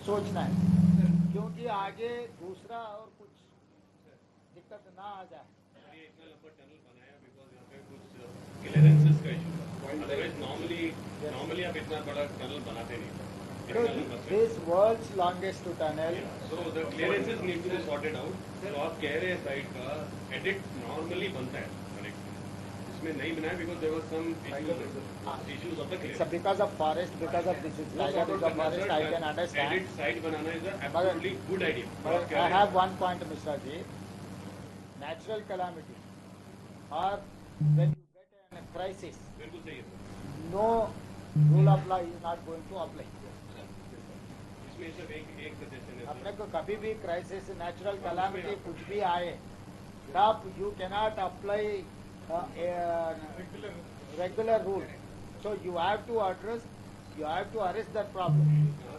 सोचना है, क्योंकि आगे दूसरा और कुछ दिक्कत ना आ जाए। ये इतना लंबा टनल बनाया बिकॉज यहाँ पे कुछ क्लियरेंसेस का इशू था। अदरवाइज नॉर्मली आप इतना बड़ा टनल बनाते नहीं। This world's longest tunnel. So the clearances need to be sorted out. तो आप कह रहे हैं साइड का एडिट नॉर्मली बनता है, करेक्ट? इसमें नहीं बनाया because there was some issues of the clearance. So because of forest, because of this is tiger reserve forest, I can understand. Edit side banana is an absolutely good idea. But I have one point, Mr. Ji. Natural calamity or when you get a crisis, बिल्कुल सही है sir. no rule of law is not going to apply. इसमें सिर्फ एक suggestion है अपने को कभी भी क्राइसिस, नेचुरल कैलामिटी कुछ भी आए, तब you cannot apply regular rule. So you have to address, you have to arrest that problem.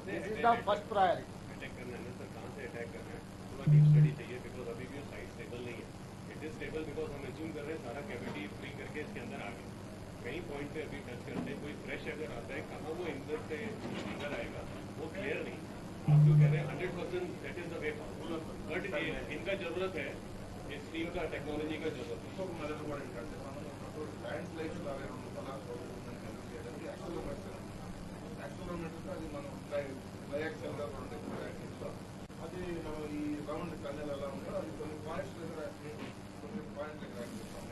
This is the first priority. Attack करना है ना सर, कहाँ से अटैक करना है थोड़ा डीप स्टडी चाहिए बिकॉज अभी भी साइड स्टेबल नहीं है। इट इज स्टेबल बिकॉज हम एज्यूम कर रहे हैं सारा कैविटी फ्री करके इसके अंदर आ गए। कहीं पॉइंट पे अभी टच करते हैं, कोई फ्रेश अगर आता है कहाँ वो अंदर से अंदर आएगा वो क्लियर नहीं। आप जो कह रहे हैं 100% that is the way forward, but इनका जरूरत है, इस टीम का टेक्नोलॉजी का जरूरत है। అది ఈ రౌండ్ కన్నెలు ఎలా ఉందో అది కొన్ని పాయింట్స్ దగ్గర కొన్ని పాయింట్ దగ్గర యాక్సిస్తాం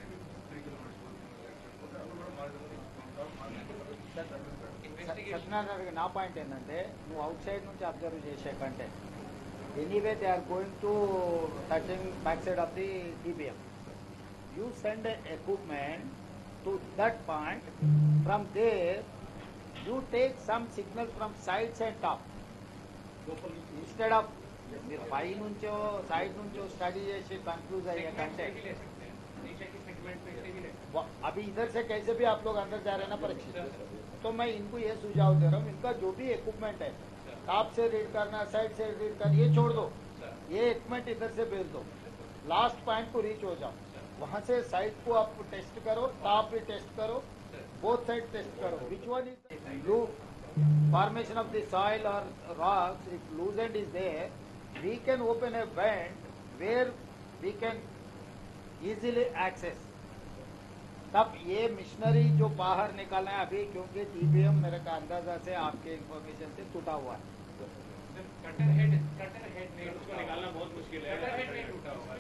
3 కిలోమీటర్స్ అలా కూడా సత్యనారాయణ నా పాయింట్ ఏంటంటే, నువ్వు అవుట్ సైడ్ నుంచి అబ్జర్వ్ చేసే కంటే anyway they are going to touching back side of the TBM. You send equipment to that point, from there you take some signal from sides and top. Instead of మీరు పై నుంచో side నుంచో study చేసి confuse అయ్యే కంటే, अभी इधर से कैसे भी आप लोग अंदर जा रहे हैं ना परीक्षित, तो मैं इनको ये सुझाव दे रहा हूँ, इनका जो भी इक्विपमेंट है टॉप से रीड करना, साइड से रीड करना, ये छोड़ दो, ये इक्विपमेंट इधर से भेज दो, लास्ट पॉइंट को रीच हो जाओ, वहां से साइड को आप टेस्ट करो, टॉप भी टेस्ट करो, बोथ साइड टेस्ट करो, which one is formation of the soil or rocks. If loose end is there, we can open a vent where we can easily access. तब ये missionary जो बाहर निकालना है अभी, क्योंकि टीबीएम मेरे का अंदाजा से आपके इंफॉर्मेशन से टूटा हुआ है। कटर हेड नहीं, उसको निकालना बहुत मुश्किल है। कटर हेड नहीं टूटा हुआ है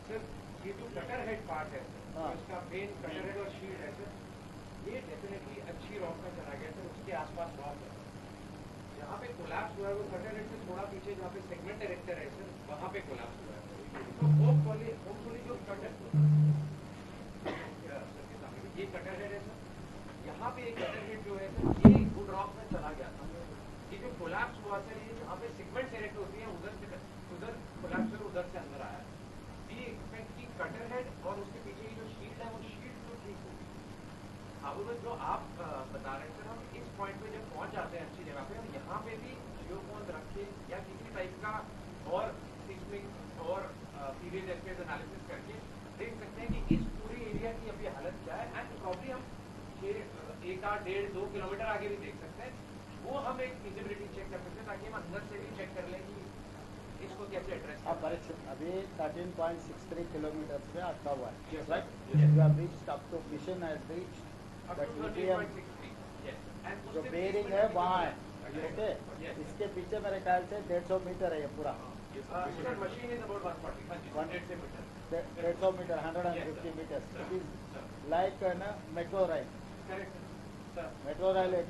सर, ये जो कटर हेड पार्ट है उसका मेन कटर हेड और शील्ड है सर, ये डेफिनेटली अच्छी रॉक में चला गया सर, उसके आसपास रॉक है। जहाँ पे कोलैप्स हुआ है वो कटर हेड से थोड़ा पीछे जहाँ पे सेगमेंट डायरेक्टर है सर, वहाँ पे कोलैप्स हुआ है। तो होपफुली जो कटर ये कटर हेड है सर, यहाँ पे एक कटर हेड जो है सर, ये गुड रॉक में चला गया था। ये जो कोलैप्स हुआ सर, ये जहाँ पे सेगमेंट डायरेक्ट होती है उधर कोलैप्स कर उधर से अंदर आया। वी एक्सपेक्ट की कटर हेड और उसके पीछे की जो शील्ड है वो शील्ड तो ठीक होगी। अब जो आप बता रहे हैं सर, हम इस पॉइंट पे जब पहुंच जाते हैं अच्छी जगह पे, हम यहाँ पे भी जियोफोन रखे या किसी टाइप का और सिस्मिक और सीरियस एस्पेस एनालिसिस करके देख सकते हैं कि इस पूरी एरिया की अभी हालत क्या है, एंड प्रॉब्ली हम 1.5-2 किलोमीटर आगे भी देख सकते हैं। वो हम एक फिजिबिलिटी चेक कर सकते हैं ताकि हम अंदर से भी चेक कर लें कि इसको कैसे एड्रेस। अब अभी 13.63 किलोमीटर से अटका हुआ है, right? You have reached up to mission has reached that TBM जो बेरिंग है वहाँ है, ओके? इसके पीछे मेरे ख्याल से 150 मीटर है ये पूरा। Machine is about 140 metre, 150 metre, 150 metre. It is like ना मेट्रो रेल। मेट्रो रेल एक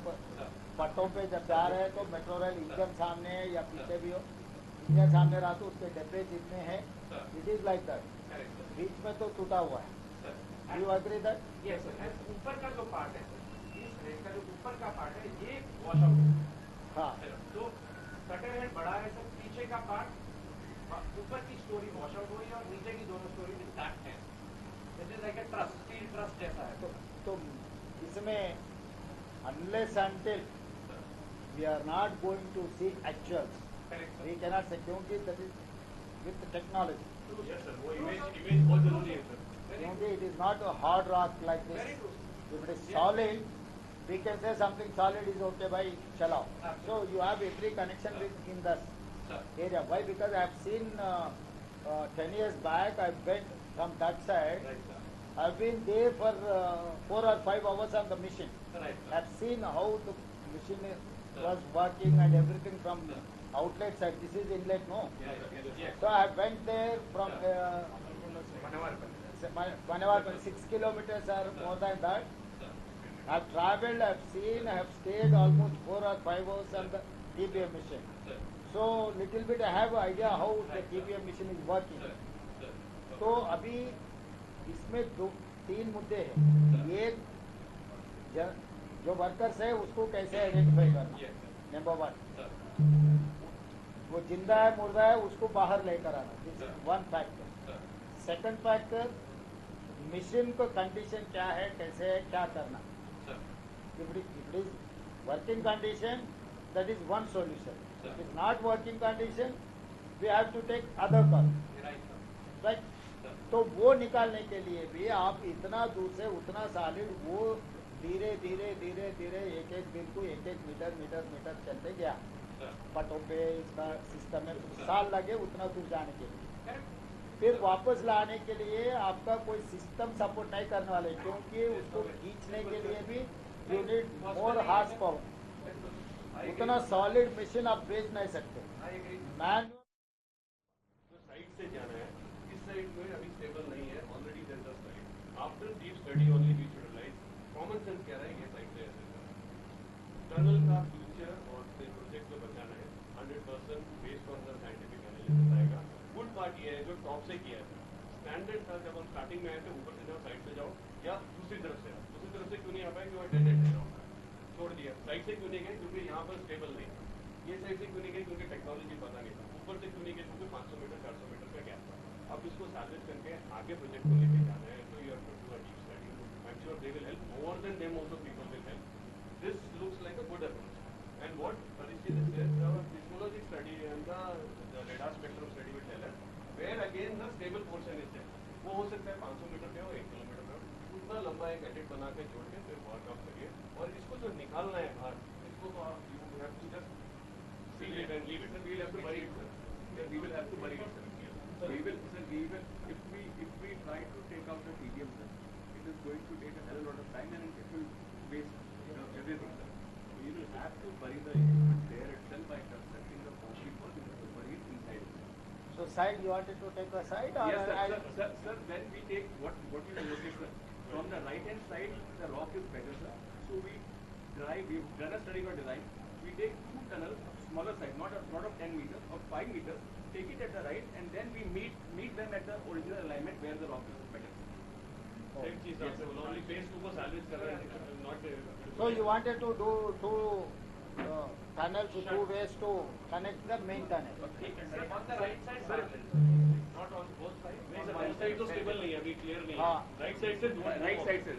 पट्टों पे जब जा रहे हैं तो मेट्रो रेल इंजन सामने है या पीछे भी हो, इंजन सामने रहा तो उसके डब्बे जितने हैं, इट इज लाइक दैट। बीच में तो टूटा हुआ है। You agree that? Yes sir. ऊपर का जो पार्ट है सर, इस रेल का जो ऊपर का पार्ट है ये वॉश आउट है। हाँ, तो कटर हेड बड़ा है सर, पीछे का पार्ट ऊपर की स्टोरी वॉश आउट हुई है और नीचे की दोनों स्टोरी इंटैक्ट है। This is like a trust, steel trust जैसा है। तो इसमें unless until we are not going to see actuals, we cannot say, क्योंकि that is with the technology. Yes sir, वो इमेज बहुत जरूरी है सर। क्योंकि it is not a hard rock like this. If it is solid, We can say something solid is okay by chalao. So you have every connection with in the Sir. area. Why? Because I have seen 10 years back, I went from that side. Right, sir. I've been there for 4 or 5 hours on the machine. Right, sir. I've seen how the machine Sir. was working and everything from outlet side. This is inlet, no? Yes. So I went there from Manawar. 1 hour, 6 kilometers or more than that. Sir. I've traveled, I've seen, I've stayed almost 4 or 5 hours on the TPM machine. Sir. So little bit I have idea how the TPM machine is working. Sir. Sir. तो अभी इसमें 3 मुद्दे हैं. एक जो workers है उसको कैसे आइडेंटिफाई करना, Yes, sir. नंबर 1. Sir. वो जिंदा है मुर्दा है उसको बाहर लेकर आना, this Sir. Is 1 factor. Sir. Second factor, machine को कंडीशन क्या है, कैसे है, क्या करना. Sir. If it is working condition, that is one solution. Sir. If it is not working condition, we have to take other call. Right, sir. Right? Sir. तो वो निकालने के लिए भी आप इतना दूर से उतना सॉलिड वो धीरे धीरे धीरे धीरे एक एक दिन को एक एक मीटर चलते गया. Sir. पटों पे इसका सिस्टम में कुछ साल लगे उतना दूर जाने के लिए. Correct. फिर वापस लाने के लिए आपका कोई सिस्टम सपोर्ट नहीं करने वाले, क्योंकि उसको खींचने के लिए भी you need more horse power. I उतना agree. सॉलिड मशीन आप बेच नहीं सकते. I agree. मैन तो साइड से जाना है, इस साइड में अभी स्टेबल नहीं है, already there is a side. After deep study only we should realise common sense कह रहा है ये साइड से ऐसे करना. टनल का फ्यूचर और प्रोजेक्ट को बचाना है 100% based on the scientific analysis आएगा. गुड पार्ट ये है जो टॉप से किया है. स्टैंडर्ड था जब हम स्टार्टिंग में आए थे, ऊपर से जाओ साइड से जाओ या दूसरी तरफ से आओ. दूसरी तरफ से क्यों नहीं आ पाए कि वो डेड एंड छोड़ दिया. साइड से क्यों नहीं गए क्योंकि यहाँ पर स्टेबल नहीं था. ये साइड से क्यों नहीं गए क्योंकि टेक्नोलॉजी पता नहीं था. ऊपर से क्यों नहीं गए क्योंकि 500 मीटर 400 मीटर का गैप था. अब इसको सैलवेज करके आगे प्रोजेक्ट को लेके जाना है, तो you have to do a deep study. I am sure they will help more than them also people will help. This looks like a good approach. And what Parikshit is there, our seismology study and the radar spectrum study will tell us where again the stable portion is there. वो हो सकता है 500 metre पे हो, 1 kilometre पे हो. उतना लंबा एक एडिट बना के जोड़ के फिर वर्कआउट करिए. और इसको जो निकालना है बाहर, इसको तो आप you have to just seal it and leave it. Sir, we will have to bury it, sir. Yeah, we will have to bury it, sir. We will, if we try to take out the TDM, sir, it is going to take a hell of a lot of time and it will waste everything, sir. We will have to bury the equipment there itself by constructing the concrete wall. We have to bury it inside. So side, you wanted to take a side, or Yes, I- sir, when we take what we notice, sir, from the right hand side, the rock is better, sir. So we've done a study for design. We take 2 tunnels, smaller size, not of 10 meters, of 5 meters, take it at the right, and then we meet them at the original alignment where the rock is better. Same चीज Yes, आपसे बोला, only phase 2 को salvage कर रहे हैं, not. so you wanted to do two tunnels, two ways to connect the main tunnel. Sir, on the right side, Sir, not on both sides. नहीं sir, one side तो stable नहीं है, अभी clear नहीं है. हाँ. Right side से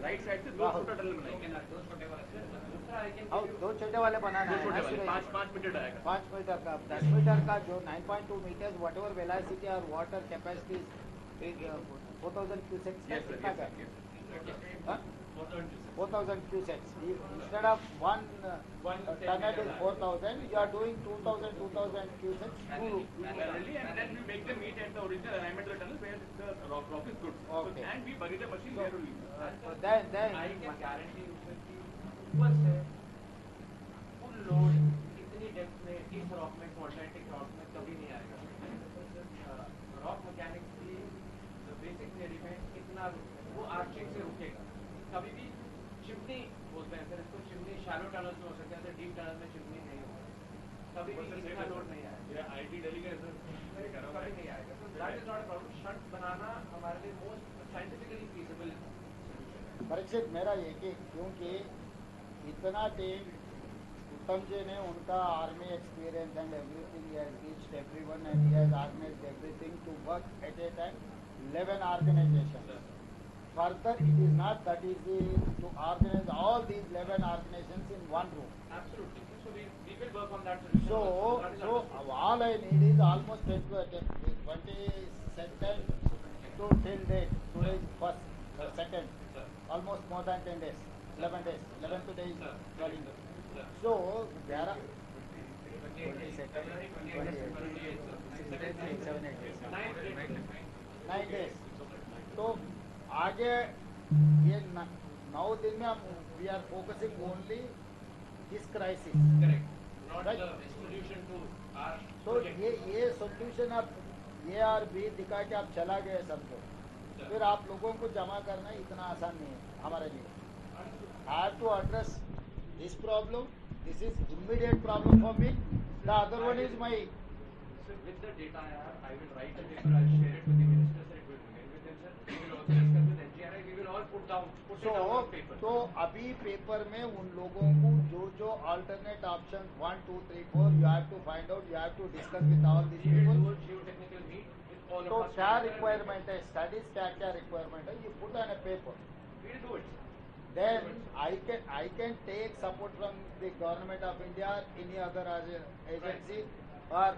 right side से 2 छोटा tunnel बनाएंगे. दो छोटे वाले. दूसरा I can और give you- 2 छोटे वाले बनाना दो है छोटे ना, वाले, सुरेश? 5 मीटर आएगा. 5 मीटर का, 10 मीटर का जो 9.2 meters, whatever velocity or water capacity is 4,000 cusecs. Yes, sir. कितना का? Yes, sir. Huh? 4,000 cusecs. Instead of one tunnel is 4,000, you are doing 2,000 cusecs. Parallelly, and then we make them meet at the original alignment of the tunnel where the rock is good. Okay. So, and we bury the machine there only. Then I can guarantee you sir कि ऊपर से full load इतनी depth में इस rock में quadratic rock में कभी नहीं आएगा. रॉक मैकेनिक्स की बेसिक थ्योरी में इतना वो आर्चिंग से रुकेगा. कभी भी चिमनी बोलते हैं सर इसको, चिमनी शैलो टनल में हो सकता है, डीप टनल में चिमनी नहीं होगा. कभी भी इतना लोड नहीं आएगा. Yeah, IIT Delhi का सर. कभी नहीं आएगा. So that is not a problem. Shunt बनाना हमारे लिए मोस्ट साइंटिफिकली फीजिबल सॉल्यूशन है. परीक्षित मेरा ये कि क्योंकि इतना टीम उत्तम जी ने उनका army experience and everything has reached everyone and he has organised everything to work at a time 11 organizations. Further, it is not that easy to organize all these 11 organizations in one room. Absolutely. So we will work on that solution. So That is our- all I need is almost 22nd to till date. Today is first, second, almost more than 10 days. 11 days. 11th day is Sir. dwelling. Sir. So there are 9 days. तो आगे ये 9 दिन में हम we are focusing only this crisis. Correct. Not Right. the solution to our तो ये solution आप ए और बी दिखा के आप चला गए सबको, फिर आप लोगों को जमा करना इतना आसान नहीं है हमारे लिए. I have to address this problem. This is immediate problem for me. The other one is my. So with the data I will write a paper, I will share it with the minister, sir, it will remain with him, sir. We will also discuss with NGRI, we will all put it down on paper. तो अभी paper में उन लोगों को जो alternate option 1, 2, 3, 4 you have to find out, you have to discuss with all these We will people. do a geotechnical meet with all तो of us. क्या requirement है, स्टडीज क्या रिक्वायरमेंट है, you put on a paper. We will do it, sir. Then I can take support from the government of India, any other agency or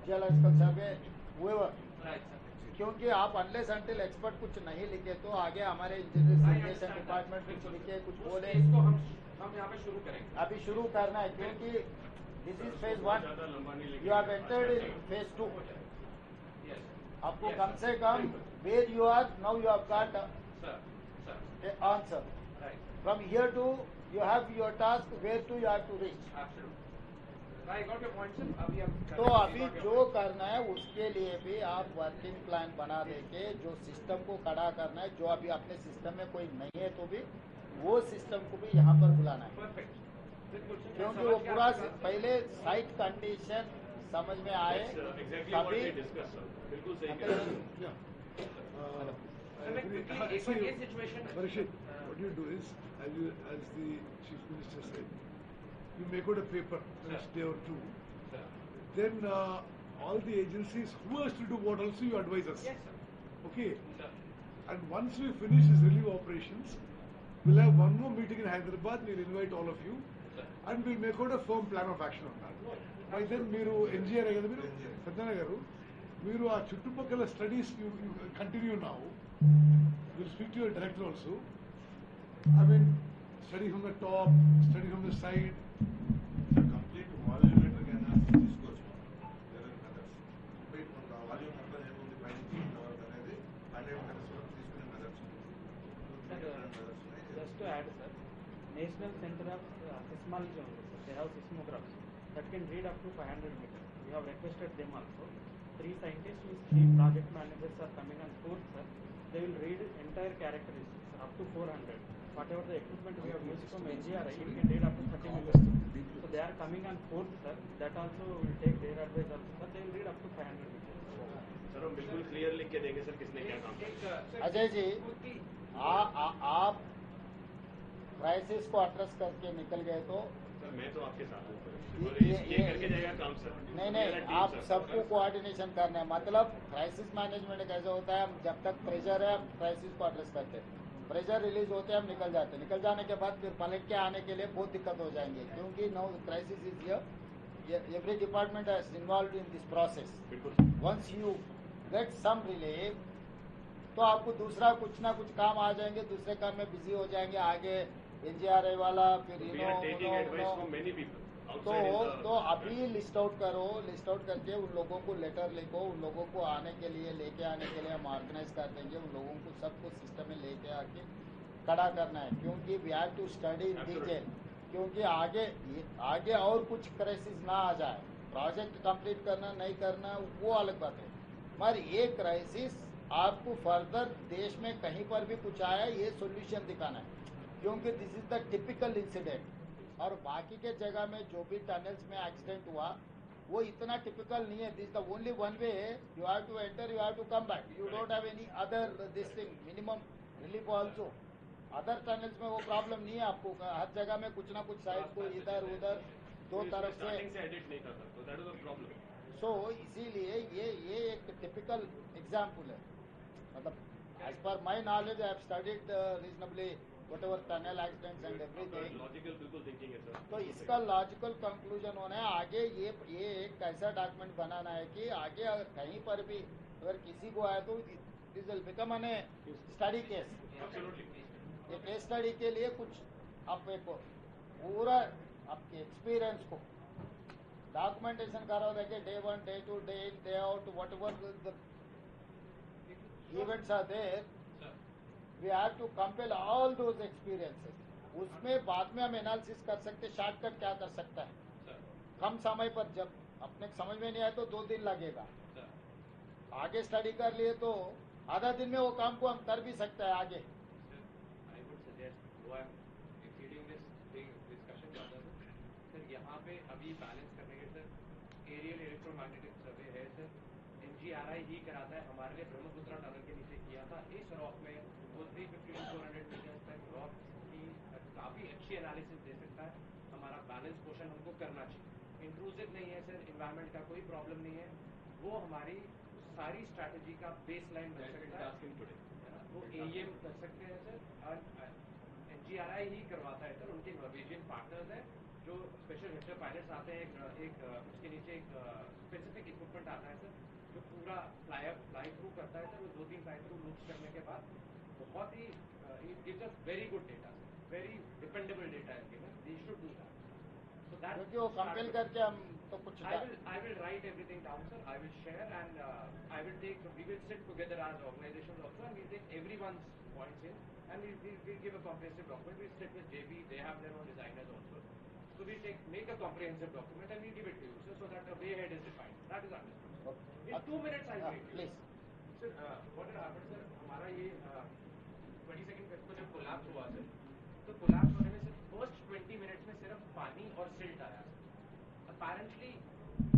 geological survey, whoever. Right, sir. क्योंकि आप unless until expert कुछ नहीं लिखे तो आगे हमारे engineering department कुछ लिखे कुछ बोले. इसको हम यहाँ पे शुरू करेंगे. अभी शुरू करना है क्योंकि दिस इज फेज 1. ज्यादा लंबा नहीं लेकिन you have entered in phase 2. Yes. आपको Yes, कम sir. से कम where you are now you have got Sir, sir. Answer. Right. From here to you have your task where to you have to reach. Absolutely. I got your point, sir. अभी हम तो अभी जो करना है उसके लिए भी आप वर्किंग प्लान बना देके जो सिस्टम को खड़ा करना है, जो अभी अपने सिस्टम में कोई नहीं है तो भी वो सिस्टम को भी यहाँ पर बुलाना है. परफेक्ट. बिल्कुल sir. क्योंकि वो पूरा पहले साइट कंडीशन समझ में आए एग्जैक्टली व्हाट तभी. We discuss sir. बिल्कुल सही कह रहे हैं. Sir, मैं quickly एक बार ये situation. Parishit, what you do is, as the Chief Minister said, you make out a paper next day or two. Sir. Then all the agencies who has to do what also you advise us. Yes, sir. Okay. Sir. And once we finish this relief operations, we'll have one more meeting in Hyderabad. We'll invite all of you, Sir. and we'll make out a firm plan of action on that. By then, మీరు NGR కదా మీరు సత్యనారాయణ గారు, మీరు ఆ చుట్టుపక్కల studies you continue now. We'll speak to your director also. I mean, study from the top, study from the side. Complete volume meter కైనా తీసుకోవచ్చు. వేరే మెథడ్స్ కంప్లీట్ మన వాల్యూమ్ నెంబర్ ఏముంది పైన వరకు అనేది 100 మెథడ్స్ వరకు తీసుకునే మెథడ్స్ మెథడ్స్ ఉన్నాయి. Just to add, sir, National Center of Seismology only, sir. They have seismographs that can read up to 500 meters. We have requested them also. 3 scientists with 3 project managers are coming on 4th, sir. They will read entire characteristics, sir, up to 400. Whatever the equipment we have used from NGRI, it can read up to 30 meters. So they are coming on 4th, sir. That also will take their advice also, sir. They will read up to 500 meters. Sir हम बिल्कुल clear लिख के देंगे sir किसने क्या काम किया. अजय जी, आप क्राइसिस को एड्रेस करके निकल गए तो सर मैं तो आपके साथ हूँ. ये करके जाएगा काम सर. नहीं आप सबको कोऑर्डिनेशन करना है. मतलब क्राइसिस मैनेजमेंट कैसे होता है, हम जब तक प्रेशर है हम क्राइसिस को एड्रेस करते हैं. प्रेशर रिलीज होते हैं हम निकल जाते हैं. निकल जाने के बाद फिर पलट के आने के लिए बहुत दिक्कत हो जाएंगे क्योंकि now crisis is here. Every department is involve in this process. बिल्कुल. Once you get some relief तो आपको दूसरा कुछ ना कुछ काम आ जाएंगे, दूसरे काम में बिजी हो जाएंगे. आगे एनजीआरआई वाला फिर We are taking advice from many people outside in the. तो अभी लिस्ट आउट करो. लिस्ट आउट करके उन लोगों को लेटर लिखो. उन लोगों को आने के लिए लेके आने के लिए हम ऑर्गेनाइज कर देंगे. उन लोगों को सबको सिस्टम में लेके आके खड़ा करना है क्योंकि we have to study in detail. क्योंकि आगे और कुछ क्राइसिस ना आ जाए. प्रोजेक्ट कंप्लीट करना नहीं करना वो अलग बात है, मगर ये क्राइसिस आपको फर्दर देश में कहीं पर भी कुछ आया ये सोल्यूशन दिखाना है क्योंकि this is the typical incident. और बाकी के जगह में जो भी टनल्स में एक्सीडेंट हुआ वो इतना टिपिकल नहीं है. This the only one way. You have to enter, you have to come back. You don't have any other this thing minimum relief also. Other tunnels में वो प्रॉब्लम नहीं है आपको. हर जगह में कुछ ना कुछ साइड को इधर उधर दो तरफ स्टार्टिंग से. से एडिट नहीं करता तो that is a problem. So इसीलिए ये एक टिपिकल एग्जाम्पल है. मतलब as per my knowledge I have studied reasonably whatever tunnel accidents and everything. Logical बिल्कुल थिंकिंग है सर. तो इसका लॉजिकल कंक्लूजन होना है आगे ये एक ऐसा डॉक्यूमेंट बनाना है कि आगे अगर कहीं पर भी अगर किसी को आया तो this will become an study case. Absolutely. ये केस स्टडी के लिए कुछ आप एक पूरा आपके एक्सपीरियंस को डॉक्यूमेंटेशन करो देखिए day 1 day 2 day in day out what ever the events are there, we have to compile all those experiences. उसमें बाद में हम एनालिसिस कर सकते शॉर्टकट क्या कर सकता है कम समय पर जब अपने समझ में नहीं आए तो 2 दिन लगेगा आगे स्टडी कर लिए तो आधा दिन में वो काम को हम कर भी सकते हैं आगे I would suggest, though I'm exceeding this big discussion ज़्यादा सर यहाँ पे अभी बैलेंस करने के सर एरियल इलेक्ट्रोमैग्नेटिक सर्वे है सर NGRI ही कराता है हमारे लिए ब्रह्मपुत्रा टनल के नीचे किया था इस रॉक में वो 350 to 400 मीटर्स तक रॉक की काफ़ी अच्छी एनालिसिस दे सकता है हमारा बैलेंस पोर्शन हमको करना चाहिए इंट्रूसिव नहीं है सर इन्वायरमेंट का कोई प्रॉब्लम नहीं है वो हमारी सारी स्ट्रैटेजी का बेस लाइन बन सकता है वो AEM कर सकते हैं सर और NGRI ही करवाता है सर उनके नॉर्वेजियन पार्टनर्स हैं जो स्पेशल हेक्टर पायलट्स आते हैं एक उसके नीचे एक स्पेसिफिक इक्विपमेंट आता है सर जो पूरा फ्लाई थ्रू करता है सर वो 2-3 फ्लाई थ्रू लूप्स करने के बाद बहुत ही it gives us very good data very dependable data is given they should do that so that क्योंकि वो कंपेल करके हम तो कुछ I will write everything down sir I will share and I will take we will sit together as organizations also and we will take everyone's points in and we'll give a comprehensive document we'll sit with JP they have their own designers also so we'll make a comprehensive document and we'll give it to you so that the way ahead is defined that is understood in 2 minutes I'll make it please sir what had happened sir हमारा ये 22nd Feb को जब collapse हुआ sir तो collapse होने में सिर्फ first 20 minutes में सिर्फ पानी और सिल्ट आया अपेरेंटली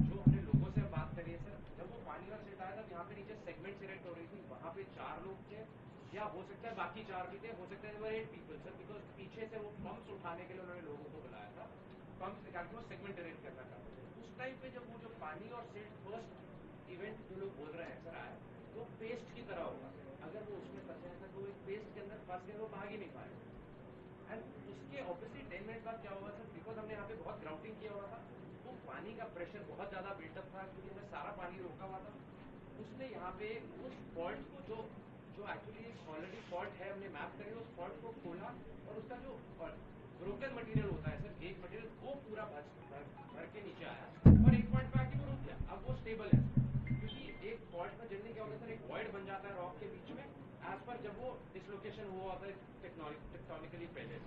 जो हमने लोगों से बात करी है सर जब वो पानी और सिल्ट आया था यहाँ पे नीचे सेगमेंट सिलेक्ट हो रही थी वहाँ पे 4 लोग थे या हो सकता है बाकी 4 भी थे हो सकता है 8 पीपल सर बिकॉज पीछे से वो पंप्स उठाने के लिए उन्होंने लोगों को बुलाया था पंप्स निकाल के वो सेगमेंट अरेंज करना चाहते थे उस टाइम पे जब वो जो पानी और सिल्ट फर्स्ट इवेंट जो लोग बोल रहे हैं सर आया वो पेस्ट की तरह होगा अगर वो उसमें फंसे हैं तो वो एक पेस्ट के अंदर फंस गए वो भाग ही नहीं पाए एंड उसके ऑब्वियसली 10 मिनट बाद क्या हुआ सर बिकॉज हमने यहाँ पे बहुत ग्राउंडिंग किया हुआ था वो पानी का प्रेशर बहुत ज़्यादा बिल्टअप था क्योंकि हमने सारा पानी रोका हुआ था उसने यहाँ पे उस फॉल्ट को जो एक्चुअली ऑलरेडी फॉल्ट है हमने मैप करी उस फॉल्ट को खोला और उसका जो ब्रोकन मटेरियल होता है सर एक मटेरियल वो पूरा भर के नीचे आया और एक पॉइंट पे आके वो रुक गया अब वो स्टेबल है क्योंकि एक फॉल्ट में गिरने क्या होता है सर एक वॉइड बन जाता है रॉक के बीच में एज पर जब वो डिसलोकेशन हुआ होता है टेक्टोनिकली पहले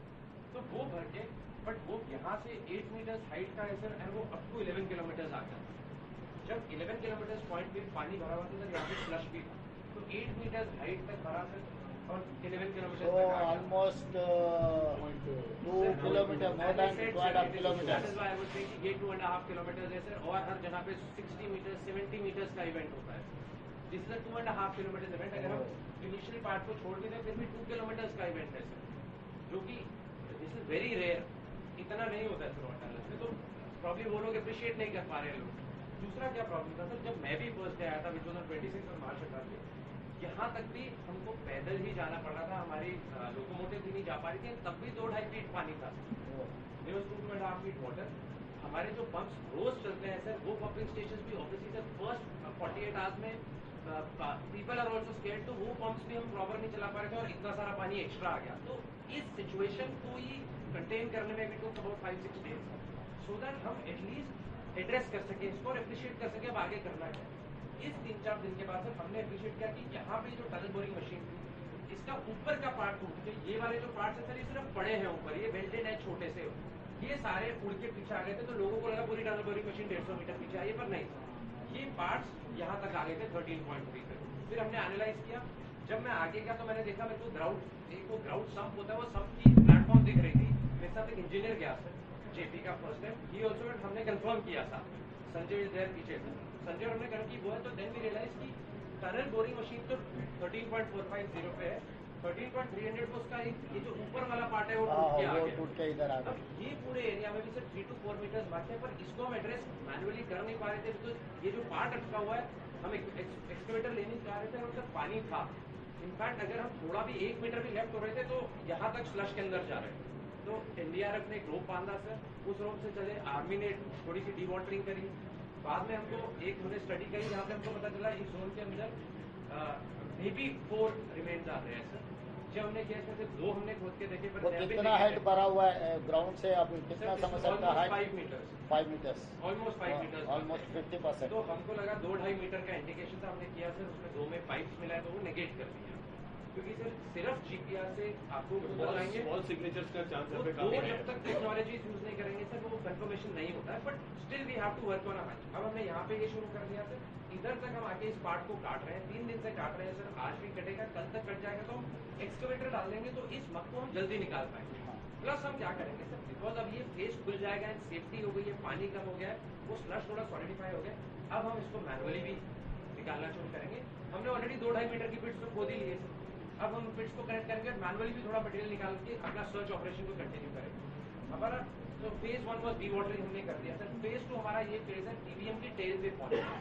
तो वो भर के बट वो यहाँ से 8 मीटर्स हाइट का है सर एंड वो अप टू 11 किलोमीटर्स आ गया जब 11 किलोमीटर्स पॉइंट पे पानी भरा हुआ था सर यहाँ पे फ्लश भी था तो 8 मीटर्स हाइट तक भरा सर और 11 kilometre so almost 2 kilometer more than 2.5 kilometers That is why I was saying ये 2.5 kilometers है सर और हर जगह पे 60 मीटर्स 70 मीटर्स का इवेंट होता है दिस इज 2.5 किलोमीटर इवेंट अगर हम इनिशियली पार्ट को छोड़ भी दें फिर भी 2 किलोमीटर्स का इवेंट है सर जो कि दिस इज वेरी रेयर इतना नहीं होता है सर वाटर में तो प्रॉब्लम वो लोग अप्रिशिएट नहीं कर पा रहे हैं लोग दूसरा क्या प्रॉब्लम था सर जब मैं भी फर्स्ट डे आया था विच वॉज 26 मार्च 18 यहाँ तक भी हमको पैदल ही जाना पड़ रहा था हमारी लोकोमोटिव भी नहीं जा पा रही थी तब भी 2-2.5 फीट पानी था 2.5 फीट वाटर हमारे जो पंप्स रोज चलते हैं सर वो पंपिंग स्टेशन भी ऑब्वियसली सर फर्स्ट 48 आवर्स में पीपल आर ऑल्सो स्केर्ड तो वो पंप्स भी हम प्रॉपर नहीं चला पा रहे थे और इतना सारा पानी एक्स्ट्रा आ गया तो इस सिचुएशन को ही कंटेन करने में भी took about 5-6 days so that हम एटलीस्ट एड्रेस कर सके इसको और अप्रिशिएट कर सके अब आगे करना है इस 3-4 दिन के बाद सर हमने अप्रिशिएट किया कि यहाँ पे जो टनल बोरिंग मशीन थी इसका ऊपर का पार्ट टूट गया ये वाले जो पार्ट है सर ये सिर्फ पड़े हैं ऊपर ये वेल्डेड है छोटे से ये सारे उड़ के पीछे आ गए थे तो लोगों को लगा पूरी टनल बोरिंग मशीन 150 मीटर पीछे आई पर नहीं ये पार्ट्स यहाँ तक आ गए थे 13.3 तक फिर हमने एनालाइज किया जब मैं आगे गया तो मैंने देखा मेरे को ग्राउंड एक वो ग्राउंड सम्प होता है वो सम्प की प्लेटफॉर्म दिख रही थी मेरे साथ एक इंजीनियर गया सर जेपी का फर्स्ट टाइम ये ऑल्सो हमने कंफर्म किया था संजय इज देयर पीछे संजय हमने कहा कि वो है तो देन वी रियलाइज की टनल बोरिंग मशीन तो 13.450 पे है 13.300 को उसका ये जो ऊपर वाला पार्ट है वो टूट के इधर आ गया अब ये पूरे एरिया में भी सिर्फ 3 to 4 मीटर्स बाकी है पर इसको हम एड्रेस मैनुअली कर नहीं पा रहे थे बिकॉज ये जो पार्ट अटका हुआ है हम एक्सकेवेटर लेने जा रहे थे और उसका पानी था इनफैक्ट अगर हम थोड़ा भी 1 मीटर भी लेफ्ट हो रहे थे तो यहाँ तक स्लश के अंदर जा रहे थे तो एनडीआरएफ ने एक रोप बांधा सर उस रोप से चले आर्मी ने थोड़ी सी डीवाटरिंग करी बाद में हमको एक हमने स्टडी करी जहाँ पे हमको पता चला इस जोन के अंदर मे बी 4 रिमेन्स आ रहे हैं सर नीचे हमने किया इसमें सिर्फ 2 हमने खोद के देखे पर वो there कितना been हाइट भरा हुआ है ग्राउंड से? आप कितना समझ सकता है height? 5 metres 5 metres, almost 5 metres almost 50%। तो हमको लगा 2-2.5 मीटर का इंडिकेशन था, हमने किया सर उसमें 2 में पाइप्स मिला है तो वो नेगेट कर दिया, क्योंकि सर सिर्फ जीपीआर से आपको बताएंगे स्मॉल सिग्नेचर्स का चांस वो यहाँ पे दो काफी है। जब तक टेक्नोलॉजीज यूज नहीं करेंगे सर वो कंफर्मेशन नहीं होता है, but still we have to work on a hunch. अब हमने यहाँ पे ये शुरू कर दिया सर, इधर तक हम आके इस पार्ट को काट रहे हैं, 3 दिन से काट रहे हैं सर, आज भी कटेगा, कल तक कट जाएगा, तो हम एक्सकवेटर डाल देंगे तो इस मक को हम जल्दी निकाल पाएंगे। प्लस हम क्या करेंगे सर, बिकॉज अब ये फेस खुल जाएगा एंड सेफ्टी हो गई है, पानी कम हो गया है, वो स्लश थोड़ा सॉलिडिफाई हो गया, अब हम इसको मैनुअली भी निकालना शुरू करेंगे। हमने ऑलरेडी 2-2.5 मीटर की पिट्स तो खोद ही लिए सर, अब हम पिट्स को कनेक्ट करेंगे, मैनुअली भी थोड़ा मटेरियल निकाल के अपना सर्च ऑपरेशन को कंटिन्यू करेंगे। हमारा तो फेज 1 was de-watering हमने कर दिया सर, फेज 2 हमारा ये फेज है टीबीएम की टेल पे पहुंचना,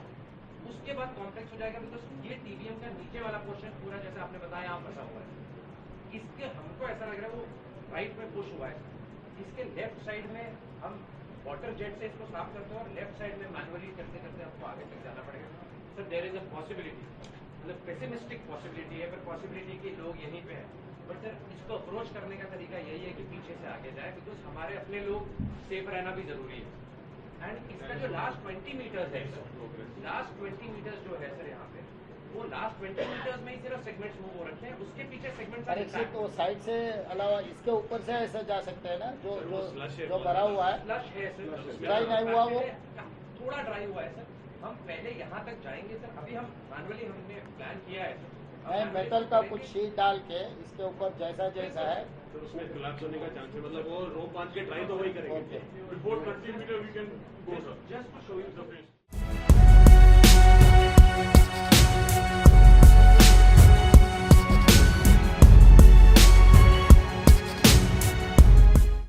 उसके बाद कॉम्प्लेक्स हो जाएगा, बिकॉज ये टीबीएम का नीचे वाला पोर्शन पूरा जैसे आपने बताया यहाँ फंसा हुआ है, इसके हमको ऐसा लग रहा है वो राइट में पुश हुआ है, इसके लेफ्ट साइड में हम वाटर जेट से इसको साफ करते हैं और लेफ्ट साइड में मैनुअली करते करते हमको आगे तक जाना पड़ेगा sir. There is a possibility, मतलब पेसिमिस्टिक पॉसिबिलिटी है, पर पॉसिबिलिटी कि लोग यहीं पे हैं, बट सर इसको अप्रोच करने का तरीका यही है कि पीछे से आगे जाए, बिकॉज हमारे अपने लोग सेफ रहना भी जरूरी है। एंड इसका जो लास्ट 20 मीटर्स है सर, लास्ट 20 मीटर्स जो है सर यहाँ पे, वो लास्ट 20 मीटर्स में ही सिर्फ सेगमेंट्स मूव हो रखे हैं, उसके पीछे सेगमेंट्स और इससे तो साइड से अलावा इसके ऊपर से ऐसा जा सकते हैं ना, जो सर, जो वो slush है, जो भरा हुआ है, फ्लश है सर, ड्राई नहीं हुआ वो? थोड़ा ड्राई हुआ है सर, हम पहले यहाँ तक जाएंगे सर, अभी हम मैनुअली हमने प्लान किया है सर, नहीं, मेटल का कुछ शीट डाल के इसके ऊपर जैसा जैसा है तो उसमें कोलैप्स होने का चांस है, मतलब वो रोप बांध के ट्राई तो वही करेंगे। Okay. Before 30 metre we can go sir. Just to show you surface